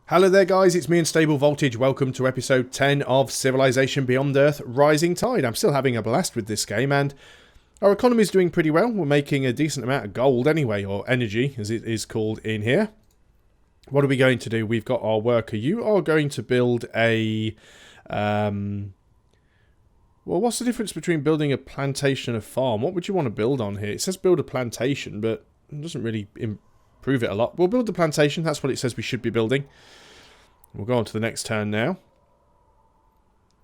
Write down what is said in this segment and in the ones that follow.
Hello there guys, it's me and Stable Voltage. Welcome to episode 10 of Civilization Beyond Earth Rising Tide. I'm still having a blast with this game and our economy is doing pretty well. We're making a decent amount of gold anyway, or energy as it is called in here. What are we going to do? We've got our worker. You are going to build a... well, what's the difference between building a plantation and a farm? What would you want to build on here? It says build a plantation, but it doesn't really improve it a lot. We'll build the plantation. That's what it says we should be building. We'll go on to the next turn now.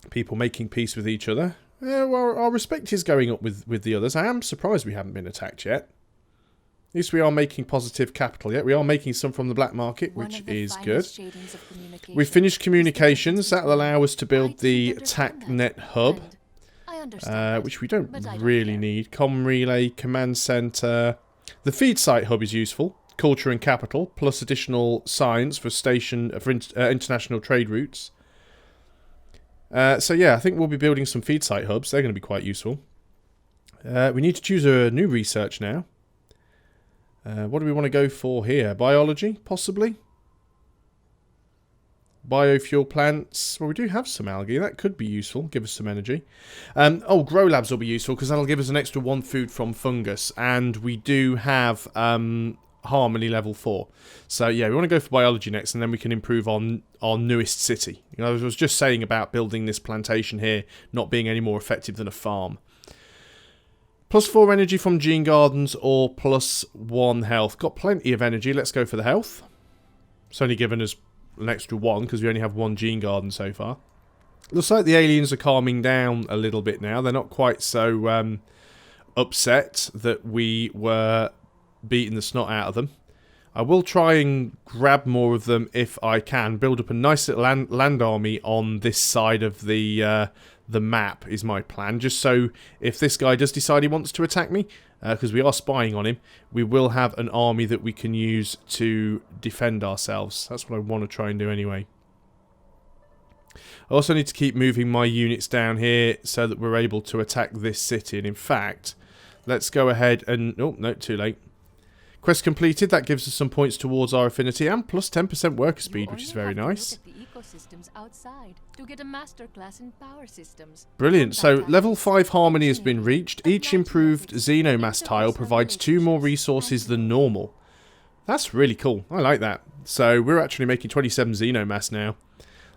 People making peace with each other. Well, our respect is going up with the others. I am surprised we haven't been attacked yet. At least we are making positive capital yet. We are making some from the black market, which is good. We've finished communications. That'll allow us to build the TACnet hub, which we don't really need. Comm relay, command center. The feed site hub is useful. Culture and capital, plus additional signs for international trade routes. So yeah, I think we'll be building some feed site hubs. They're going to be quite useful. We need to choose a new research now. What do we want to go for here? Biology, possibly? Biofuel plants. Well, we do have some algae. That could be useful. Give us some energy. Grow labs will be useful because that'll give us an extra 1 food from fungus. And we do have... Harmony level 4. So yeah, we want to go for biology next and then we can improve on our newest city. You know, I was just saying about building this plantation here not being any more effective than a farm. +4 energy from Gene Gardens or +1 health. Got plenty of energy. Let's go for the health. It's only given us an extra 1 because we only have 1 Gene Garden so far. Looks like the aliens are calming down a little bit now. They're not quite so upset that we were beating the snot out of them. I will try and grab more of them if I can. Build up a nice little land army on this side of the map is my plan. Just so if this guy does decide he wants to attack me, because we are spying on him, we will have an army that we can use to defend ourselves. That's what I want to try and do anyway. I also need to keep moving my units down here so that we're able to attack this city. And in fact, let's go ahead and... Oh, no, too late. Quest completed. That gives us some points towards our affinity and plus 10% worker speed, which is very nice. Brilliant. So level 5 harmony has been reached. Each improved xenomass tile provides 2 more resources than normal. That's really cool. I like that. So we're actually making 27 xenomass now.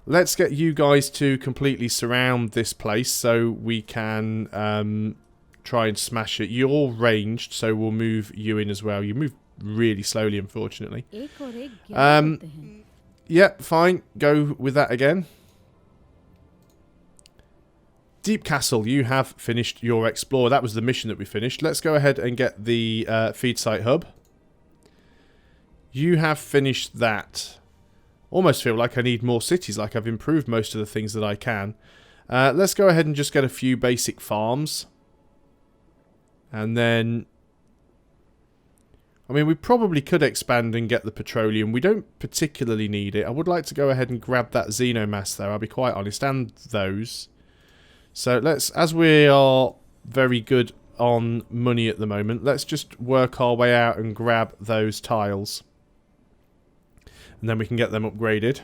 Let's get you guys to completely surround this place so we can... try and smash it. You're ranged, so we'll move you in as well. You move really slowly, unfortunately. Yep, fine. Go with that again. Deep Castle, you have finished your Explorer. That was the mission that we finished. Let's go ahead and get the feed site hub. You have finished that. Almost feel like I need more cities, like I've improved most of the things that I can. Let's go ahead and just get a few basic farms. And then, I mean, we probably could expand and get the petroleum. We don't particularly need it. I would like to go ahead and grab that xenomass though, I'll be quite honest, and those. So let's, as we are very good on money at the moment, let's just work our way out and grab those tiles. And then we can get them upgraded.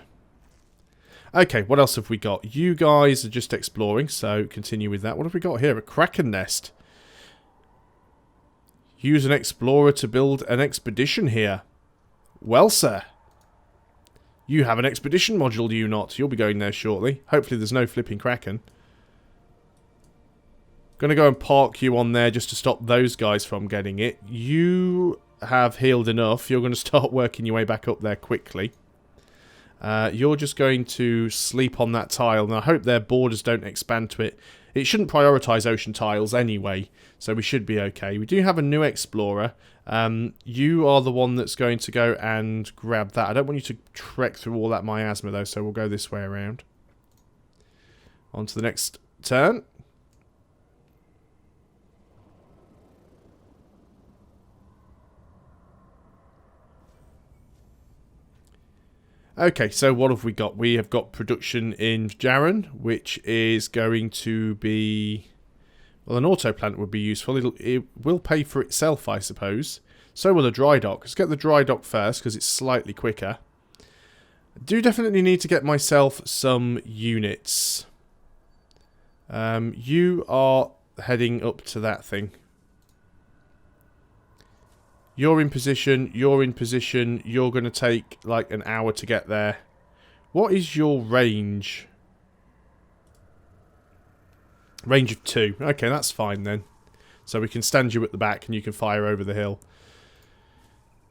Okay, what else have we got? You guys are just exploring, so continue with that. What have we got here? A Kraken nest. Use an explorer to build an expedition here. Well, sir. You have an expedition module, do you not? You'll be going there shortly. Hopefully there's no flipping Kraken. Gonna go and park you on there just to stop those guys from getting it. You have healed enough. You're going to start working your way back up there quickly. You're just going to sleep on that tile, and I hope their borders don't expand to it. It shouldn't prioritise ocean tiles anyway, so we should be okay. We do have a new explorer. You are the one that's going to go and grab that. I don't want you to trek through all that miasma though, so we'll go this way around. On to the next turn. Okay, so what have we got? We have got production in Jaron, which is going to be... Well, an auto plant would be useful. It will pay for itself, I suppose. So will a dry dock. Let's get the dry dock first, because it's slightly quicker. I do definitely need to get myself some units. You are heading up to that thing. You're in position, you're in position, you're going to take like an hour to get there. What is your range? Range of 2. Okay, that's fine then. So we can stand you at the back and you can fire over the hill.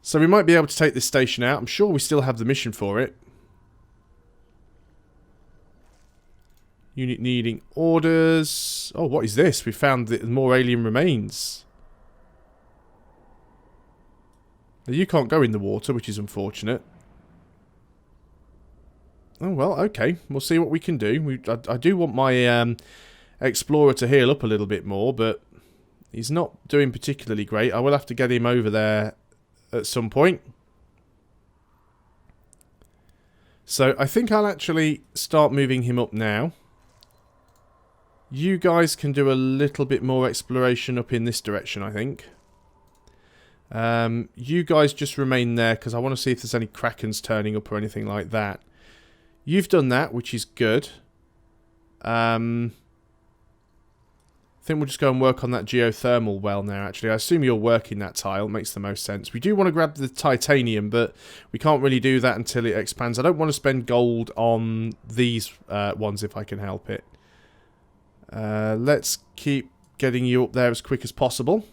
So we might be able to take this station out. I'm sure we still have the mission for it. Unit needing orders. Oh, what is this? We found more alien remains. Now, you can't go in the water, which is unfortunate. Oh, well, okay. We'll see what we can do. I do want my explorer to heal up a little bit more, but he's not doing particularly great. I will have to get him over there at some point. So I think I'll actually start moving him up now. You guys can do a little bit more exploration up in this direction, I think. You guys just remain there because I want to see if there's any krakens turning up or anything like that. You've done that, which is good. I think we'll just go and work on that geothermal well now, actually. I assume you're working that tile. It makes the most sense. We do want to grab the titanium, but we can't really do that until it expands. I don't want to spend gold on these ones if I can help it. Let's keep getting you up there as quick as possible.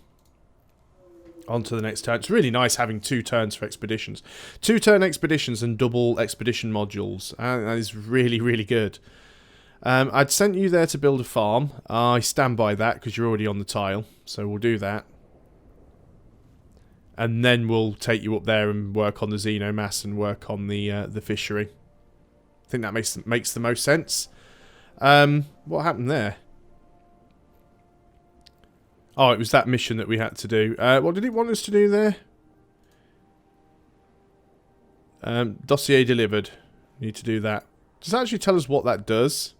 On to the next turn. It's really nice having 2 turns for expeditions. 2-turn expeditions and double expedition modules. That is really, really good. I'd sent you there to build a farm. I stand by that because you're already on the tile. So we'll do that. And then we'll take you up there and work on the xenomass and work on the fishery. I think that makes the most sense. What happened there? Oh, it was that mission that we had to do. What did it want us to do there? Dossier delivered. Need to do that. Does it actually tell us what that does?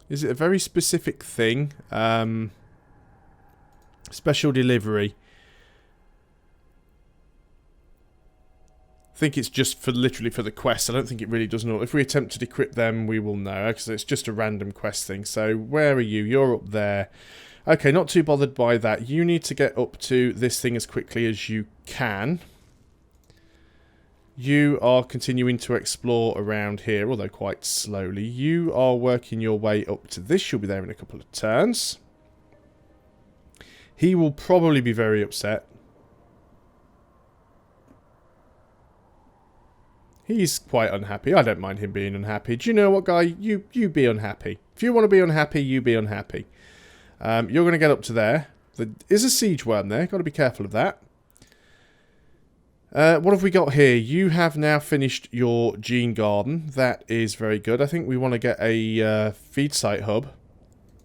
Is it a very specific thing? Special delivery. I think it's just for literally for the quest. I don't think it really does know. If we attempt to decrypt them, we will know, because it's just a random quest thing. So where are you? You're up there. Okay, not too bothered by that. You need to get up to this thing as quickly as you can. You are continuing to explore around here, although quite slowly. You are working your way up to this. You'll be there in a couple of turns. He will probably be very upset. He's quite unhappy. I don't mind him being unhappy. Do you know what, guy? You be unhappy. If you want to be unhappy, you be unhappy. You're going to get up to there. There is a siege worm there. Got to be careful of that. What have we got here? You have now finished your gene garden. That is very good. I think we want to get a feed site hub.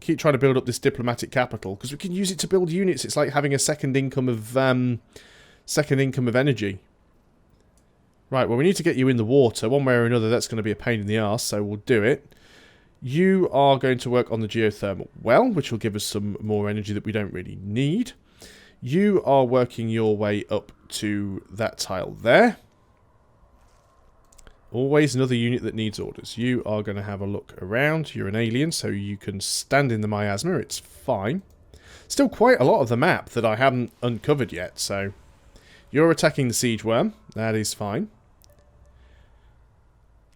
Keep trying to build up this diplomatic capital because we can use it to build units. It's like having a second income of energy. Right, well, we need to get you in the water. One way or another, that's going to be a pain in the arse, so we'll do it. You are going to work on the geothermal well, which will give us some more energy that we don't really need. You are working your way up to that tile there. Always another unit that needs orders. You are going to have a look around. You're an alien, so you can stand in the miasma. It's fine. Still quite a lot of the map that I haven't uncovered yet, so... You're attacking the siege worm. That is fine.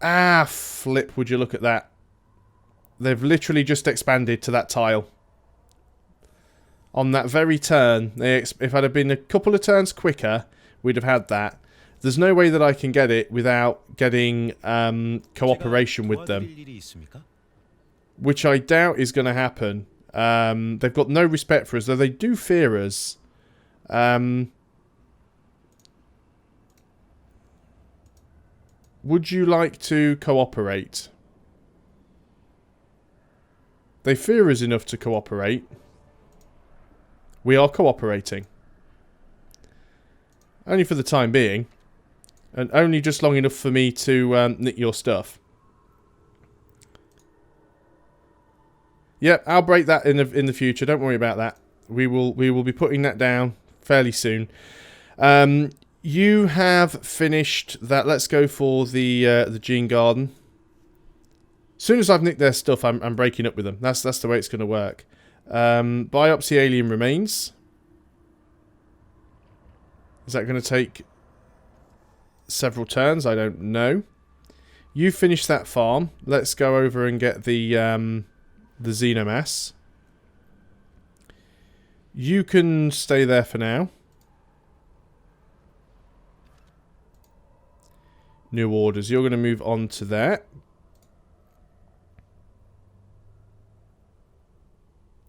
Ah, flip, would you look at that. They've literally just expanded to that tile. On that very turn, if I'd have been a couple of turns quicker, we'd have had that. There's no way that I can get it without getting cooperation with them. Which I doubt is going to happen. They've got no respect for us, though they do fear us. Would you like to cooperate? They fear us enough to cooperate. We are cooperating. Only for the time being. And only just long enough for me to nick your stuff. Yep, I'll break that in the future. Don't worry about that. We will be putting that down fairly soon. You have finished that. Let's go for the Gene Garden. As soon as I've nicked their stuff, I'm breaking up with them. That's the way it's going to work. Biopsy alien remains. Is that going to take several turns? I don't know. You finish that farm. Let's go over and get the Xenomass. You can stay there for now. New orders. You're going to move on to that.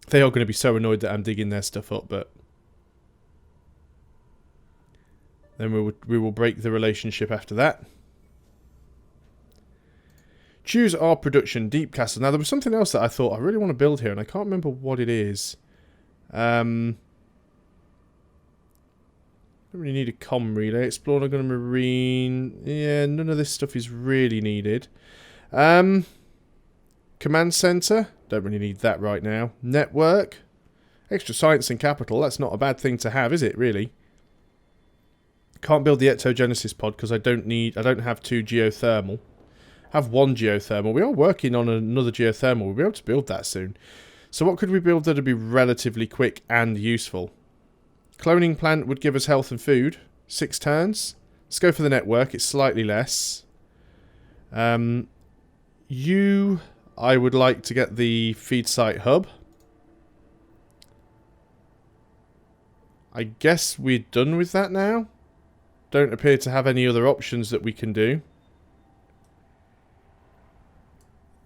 They are going to be so annoyed that I'm digging their stuff up, but then we will break the relationship after that. Choose our production, Deep Castle. Now, there was something else that I thought I really want to build here, and I can't remember what it is. Don't really need a comm relay. Explorer, gun, marine. Yeah, none of this stuff is really needed. Command center. Don't really need that right now. Network. Extra science and capital. That's not a bad thing to have, is it, really? Can't build the ectogenesis pod because I don't have 2 geothermal. I have 1 geothermal. We are working on another geothermal. We'll be able to build that soon. So what could we build that would be relatively quick and useful? Cloning plant would give us health and food. 6 turns. Let's go for the network. It's slightly less. I would like to get the feed site hub. I guess we're done with that now. Don't appear to have any other options that we can do.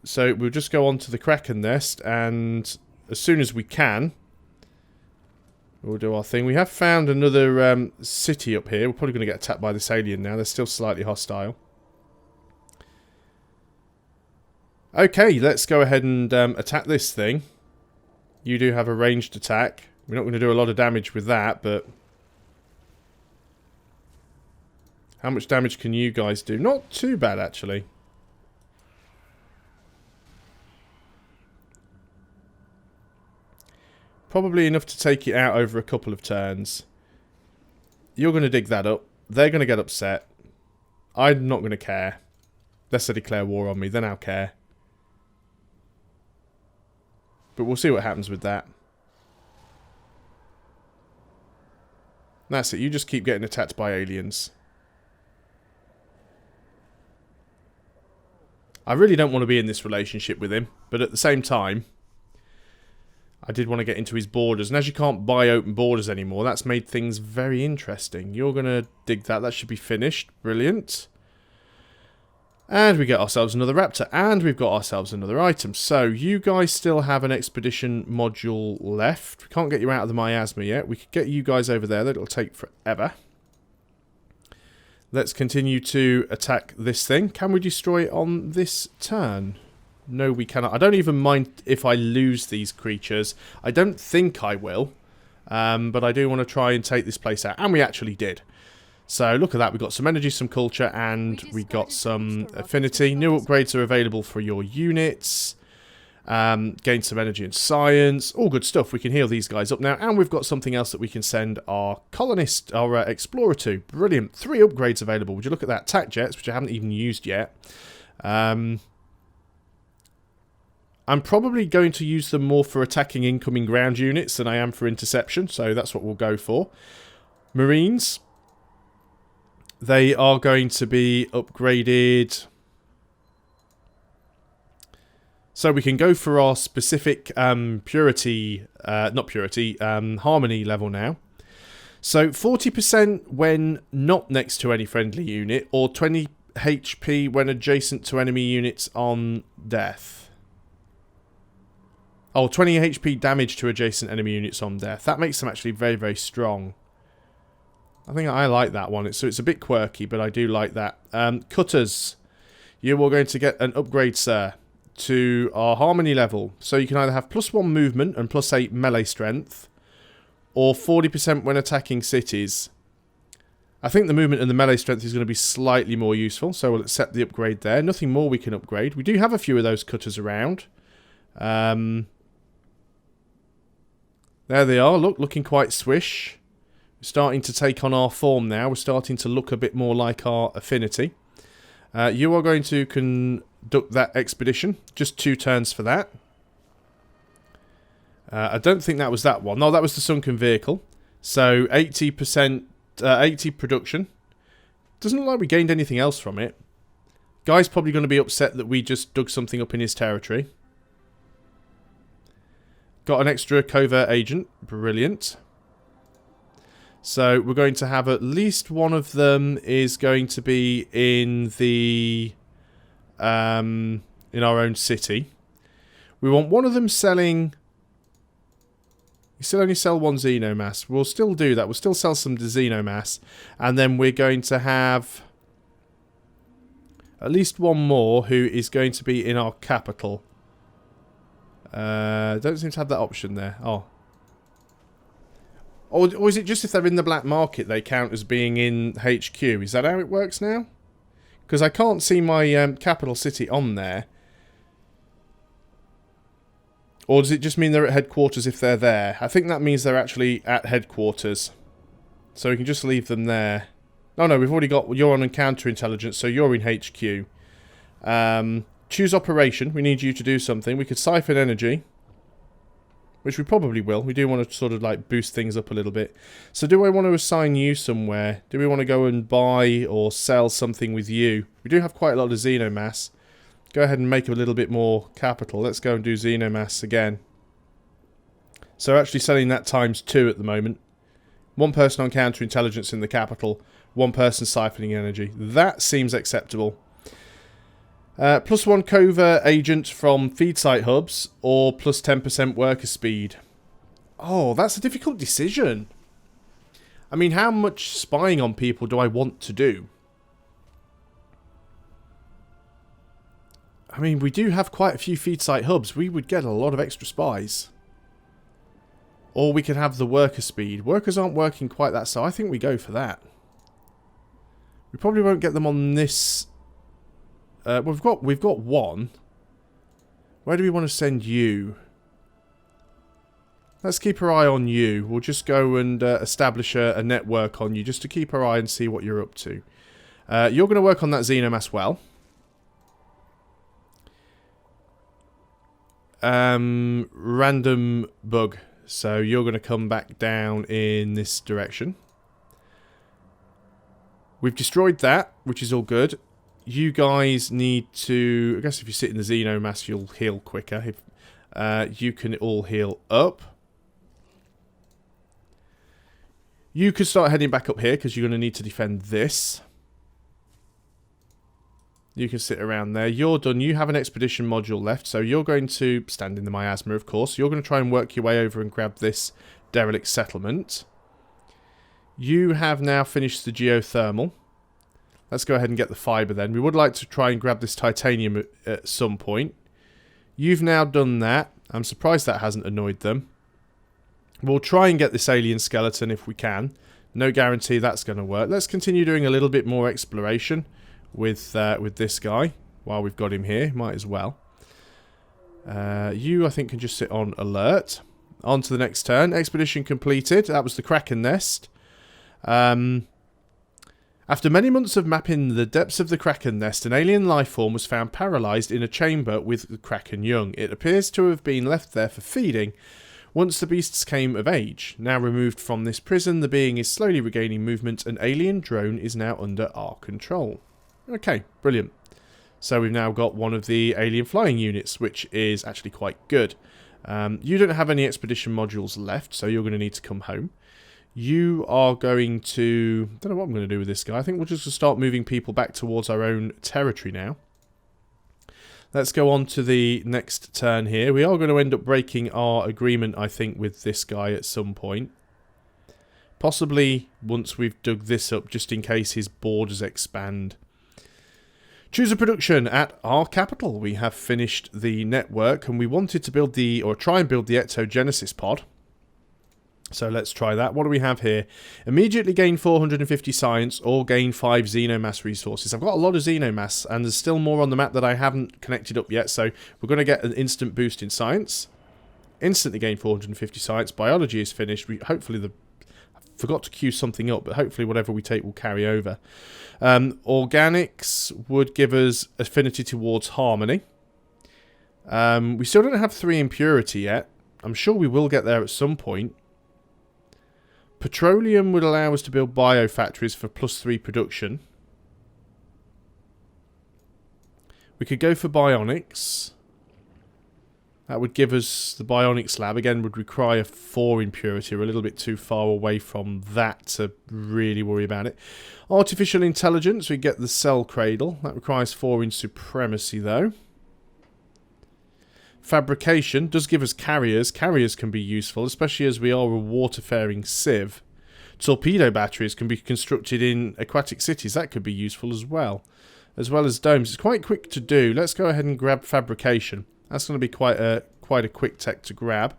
So we'll just go on to the Kraken nest, and as soon as we can, we'll do our thing. We have found another city up here. We're probably going to get attacked by this alien now. They're still slightly hostile. Okay, let's go ahead and attack this thing. You do have a ranged attack. We're not going to do a lot of damage with that, but how much damage can you guys do? Not too bad, actually. Probably enough to take it out over a couple of turns. You're going to dig that up. They're going to get upset. I'm not going to care. Unless they declare war on me, then I'll care. But we'll see what happens with that. That's it. You just keep getting attacked by aliens. I really don't want to be in this relationship with him. But at the same time, I did want to get into his borders. And as you can't buy open borders anymore, that's made things very interesting. You're going to dig that. That should be finished. Brilliant. And we get ourselves another raptor. And we've got ourselves another item. So, you guys still have an expedition module left. We can't get you out of the miasma yet. We could get you guys over there. That'll take forever. Let's continue to attack this thing. Can we destroy it on this turn? No, we cannot. I don't even mind if I lose these creatures. I don't think I will. But I do want to try and take this place out. And we actually did. So look at that. We've got some energy, some culture, and we got some affinity. New upgrades are available for your units. Gain some energy and science. All good stuff. We can heal these guys up now. And we've got something else that we can send our colonist, our explorer to. Brilliant. 3 upgrades available. Would you look at that? Tac jets, which I haven't even used yet. I'm probably going to use them more for attacking incoming ground units than I am for interception. So that's what we'll go for. Marines. They are going to be upgraded. So we can go for our specific harmony level now. So 40% when not next to any friendly unit, or 20 HP when adjacent to enemy units on death. Oh, 20 HP damage to adjacent enemy units on death. That makes them actually very, very strong. I think I like that one. So it's a bit quirky, but I do like that. Cutters. You are going to get an upgrade, sir, to our harmony level. So you can either have +1 movement and +8 melee strength, or 40% when attacking cities. I think the movement and the melee strength is going to be slightly more useful, so we'll accept the upgrade there. Nothing more we can upgrade. We do have a few of those cutters around. There they are. Look, looking quite swish. We're starting to take on our form now. We're starting to look a bit more like our affinity. You are going to conduct that expedition. Just 2 turns for that. I don't think that was that one. No, that was the sunken vehicle. So 80%, 80 production. Doesn't look like we gained anything else from it. Guy's probably going to be upset that we just dug something up in his territory. Got an extra covert agent. Brilliant. So we're going to have at least one of them is going to be in the in our own city. We want one of them selling. You still only sell 1 Xenomass. We'll still do that. We'll still sell some Xenomass. And then we're going to have at least one more who is going to be in our capital. Don't seem to have that option there. Oh. Or is it just if they're in the black market they count as being in HQ? Is that how it works now? Because I can't see my capital city on there. Or does it just mean they're at headquarters if they're there? I think that means they're actually at headquarters. So we can just leave them there. Oh no, we've already got... You're on counterintelligence, so you're in HQ. Choose operation. We need you to do something. We could siphon energy. Which we probably will. We do want to sort of like boost things up a little bit. So do I want to assign you somewhere? Do we want to go and buy or sell something with you? We do have quite a lot of Xenomass. Go ahead and make a little bit more capital. Let's go and do Xenomass again. So actually selling that ×2 at the moment. 1 person on counterintelligence in the capital. 1 person siphoning energy. That seems acceptable. +1 covert agent from feed site hubs. Or plus 10% worker speed. Oh, that's a difficult decision. I mean, how much spying on people do I want to do? I mean, we do have quite a few feed site hubs. We would get a lot of extra spies. Or we could have the worker speed. Workers aren't working quite that, so I think we go for that. We probably won't get them on this. We've got 1. Where do we want to send you? Let's keep our eye on you. We'll just go and establish a network on you just to keep our eye and see what you're up to. You're going to work on that Xenomass well. Random bug. So you're going to come back down in this direction. We've destroyed that, which is all good. You guys need to... I guess if you sit in the Xenomass, you'll heal quicker. If, you can all heal up. You could start heading back up here, because you're going to need to defend this. You can sit around there. You're done. You have an expedition module left, so you're going to stand in the miasma, of course. You're going to try and work your way over and grab this derelict settlement. You have now finished the geothermal. Let's go ahead and get the fibre then. We would like to try and grab this titanium at some point. You've now done that. I'm surprised that hasn't annoyed them. We'll try and get this alien skeleton if we can. No guarantee that's going to work. Let's continue doing a little bit more exploration with this guy while we've got him here. Might as well. You, I think, can just sit on alert. On to the next turn. Expedition completed. That was the Kraken nest. After many months of mapping the depths of the Kraken nest, an alien life form was found paralysed in a chamber with the Kraken young. It appears to have been left there for feeding once the beasts came of age. Now removed from this prison, the being is slowly regaining movement. An alien drone is now under our control. Okay, brilliant. So we've now got one of the alien flying units, which is actually quite good. You don't have any expedition modules left, so you're going to need to come home. You are going to... I don't know what I'm going to do with this guy. I think we'll just start moving people back towards our own territory now. Let's go on to the next turn here. We are going to end up breaking our agreement, I think, with this guy at some point. Possibly once we've dug this up, just in case his borders expand. Choose a production at our capital. We have finished the network, and we wanted to build the... or try and build the Ectogenesis pod. So let's try that. What do we have here? Immediately gain 450 science or gain 5 Xenomass resources. I've got a lot of Xenomass and there's still more on the map that I haven't connected up yet. So we're going to get an instant boost in science. instantly gain 450 science. Biology is finished. Hopefully I forgot to queue something up, but hopefully whatever we take will carry over. Organics would give us affinity towards harmony. We still don't have 3 impurity yet. I'm sure we will get there at some point. Petroleum would allow us to build biofactories for +3 production. We could go for bionics. That would give us the bionics lab. Again, would require 4 impurity. We're a little bit too far away from that to really worry about it. Artificial intelligence, we get the cell cradle. That requires 4 in supremacy, though. Fabrication does give us carriers. Carriers can be useful, especially as we are a water-faring sieve. Torpedo batteries can be constructed in aquatic cities. That could be useful as well as domes. It's quite quick to do. Let's go ahead and grab fabrication. That's going to be quite a quick tech to grab.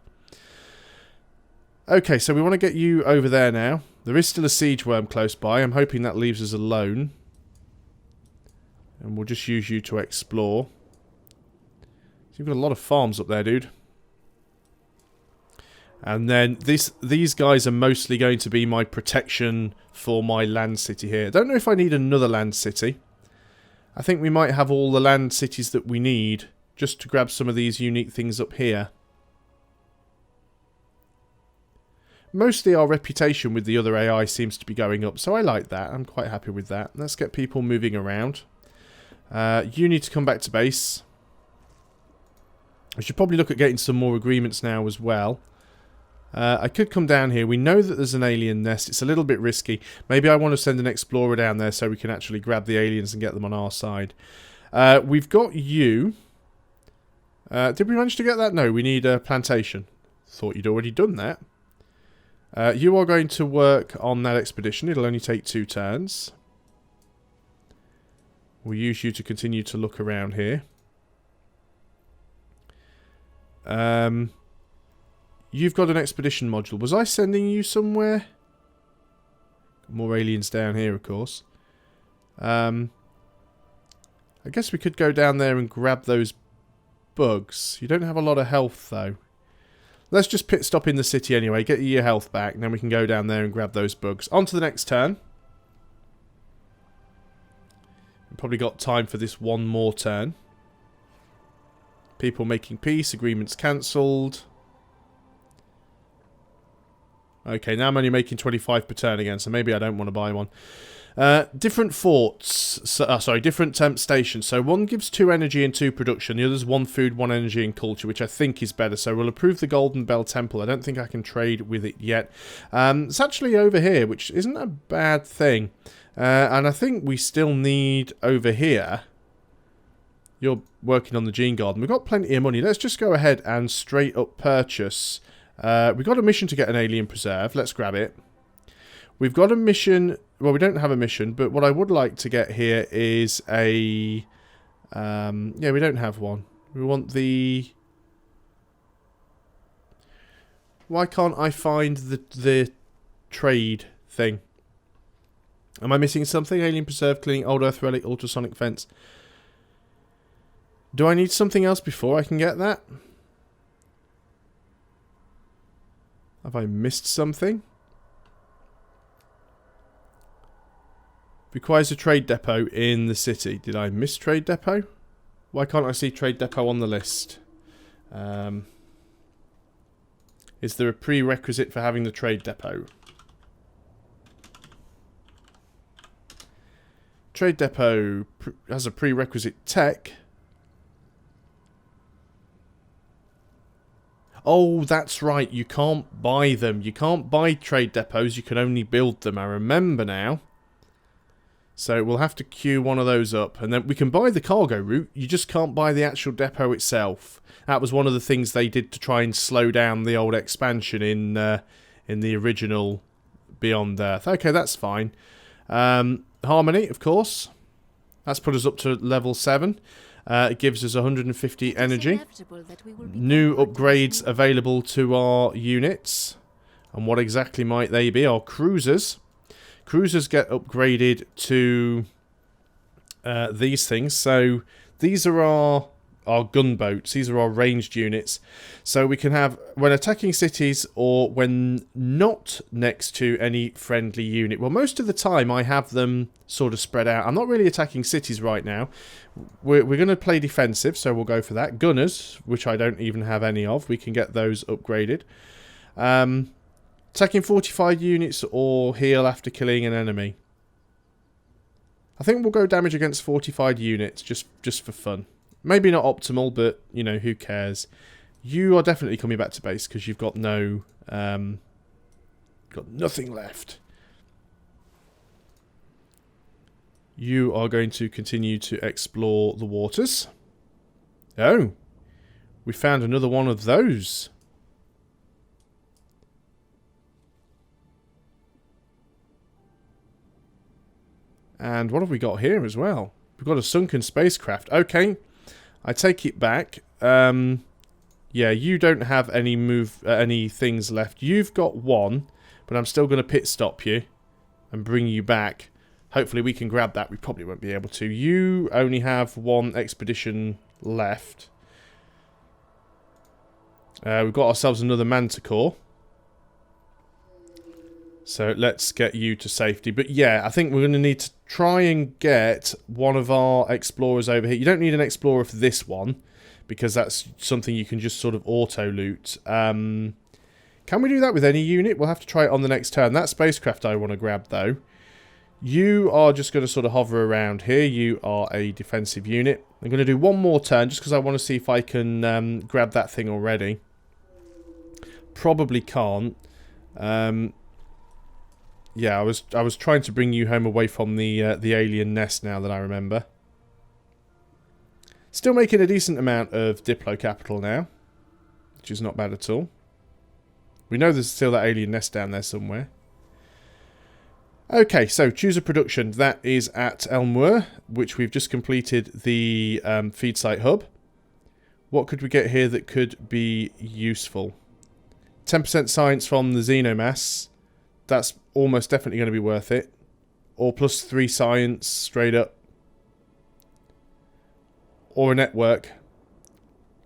Okay, so we want to get you over there now. There is still a siege worm close by. I'm hoping that leaves us alone. And we'll just use you to explore. So you've got a lot of farms up there, dude. And then these guys are mostly going to be my protection for my land city here. I don't know if I need another land city. I think we might have all the land cities that we need just to grab some of these unique things up here. Mostly our reputation with the other AI seems to be going up, so I like that. I'm quite happy with that. Let's get people moving around. You need to come back to base. I should probably look at getting some more agreements now as well. I could come down here. We know that there's an alien nest. It's a little bit risky. Maybe I want to send an explorer down there so we can actually grab the aliens and get them on our side. We've got you. Did we manage to get that? No, we need a plantation. Thought you'd already done that. You are going to work on that expedition. It'll only take 2 turns. We'll use you to continue to look around here. You've got an expedition module. Was I sending you somewhere? More aliens down here, of course. I guess we could go down there and grab those bugs. You don't have a lot of health, though. Let's just pit stop in the city anyway. Get your health back, and then we can go down there and grab those bugs. On to the next turn. We've probably got time for this one more turn. People making peace. Agreements cancelled. Okay, now I'm only making 25 per turn again, so maybe I don't want to buy one. Different forts. Different stations. So one gives 2 energy and 2 production. The other's 1 food, 1 energy and culture, which I think is better. So we'll approve the Golden Bell Temple. I don't think I can trade with it yet. It's actually over here, which isn't a bad thing. And I think we still need over here. You're working on the Gene Garden. We've got plenty of money. Let's just go ahead and straight up purchase. We've got a mission to get an alien preserve. Let's grab it. We've got a mission. Well, we don't have a mission, but what I would like to get here is a... yeah, we don't have one. We want the... Why can't I find the trade thing? Am I missing something? Alien preserve, cleaning, old earth relic, ultrasonic fence. Do I need something else before I can get that? Have I missed something? Requires a trade depot in the city. Did I miss trade depot? Why can't I see trade depot on the list? Is there a prerequisite for having the trade depot? Trade depot has a prerequisite tech. Oh, that's right. You can't buy them. You can't buy trade depots. You can only build them. I remember now. So we'll have to queue one of those up. And then we can buy the cargo route. You just can't buy the actual depot itself. That was one of the things they did to try and slow down the old expansion in the original Beyond Earth. Okay, that's fine. Harmony, of course. That's put us up to level 7. It gives us 150 energy. New upgrades available to our units. And what exactly might they be? Our cruisers. Cruisers get upgraded to these things. So these are our our gunboats. These are our ranged units. So we can have, when attacking cities or when not next to any friendly unit. Well, most of the time I have them sort of spread out. I'm not really attacking cities right now. We're going to play defensive, so we'll go for that. Gunners, which I don't even have any of. We can get those upgraded. Attacking fortified units or heal after killing an enemy. I think we'll go damage against fortified units, just for fun. Maybe not optimal, but, you know, who cares? You are definitely coming back to base because you've got no... got nothing left. You are going to continue to explore the waters. Oh, we found another one of those. And what have we got here as well? We've got a sunken spacecraft. Okay, I take it back. Yeah, you don't have any things left. You've got one, but I'm still going to pit stop you and bring you back. Hopefully we can grab that. We probably won't be able to. You only have one expedition left. We've got ourselves another Manticore. So let's get you to safety. But yeah, I think we're going to need to try and get one of our explorers over here. You don't need an explorer for this one, because that's something you can just sort of auto-loot. Can we do that with any unit? We'll have to try it on the next turn. That spacecraft I want to grab, though. You are just going to sort of hover around here. You are a defensive unit. I'm going to do one more turn, just because I want to see if I can grab that thing already. Probably can't. Yeah, I was trying to bring you home away from the alien nest now that I remember. Still making a decent amount of Diplo capital now, which is not bad at all. We know there's still that alien nest down there somewhere. Okay, so choose a production. That is at Elmwer, which we've just completed the feed site hub. What could we get here that could be useful? 10% science from the Xenomass. That's almost definitely going to be worth it. Or +3 science straight up. Or a network.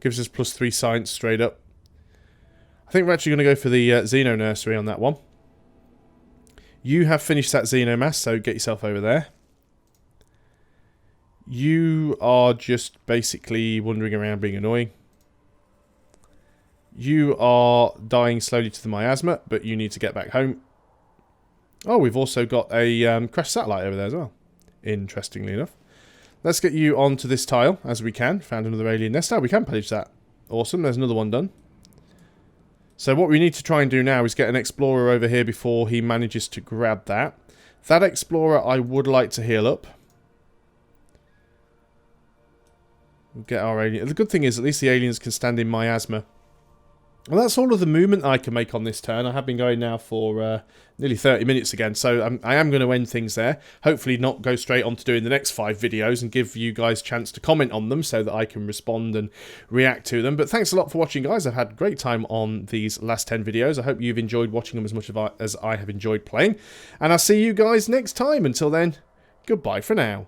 Gives us +3 science straight up. I think we're actually going to go for the Xeno Nursery on that one. You have finished that Xenomass, so get yourself over there. You are just basically wandering around being annoying. You are dying slowly to the miasma, but you need to get back home. Oh, we've also got a crashed satellite over there as well. Interestingly enough. Let's get you onto this tile as we can. Found another alien nest. Oh, we can pillage that. Awesome, there's another one done. So what we need to try and do now is get an explorer over here before he manages to grab that. That explorer I would like to heal up. We'll get our alien. The good thing is at least the aliens can stand in miasma. Well, that's all of the movement I can make on this turn. I have been going now for nearly 30 minutes again, so I am going to end things there. Hopefully not go straight on to doing the next 5 videos and give you guys a chance to comment on them so that I can respond and react to them. But thanks a lot for watching, guys. I've had a great time on these last 10 videos. I hope you've enjoyed watching them as much as I have enjoyed playing. And I'll see you guys next time. Until then, goodbye for now.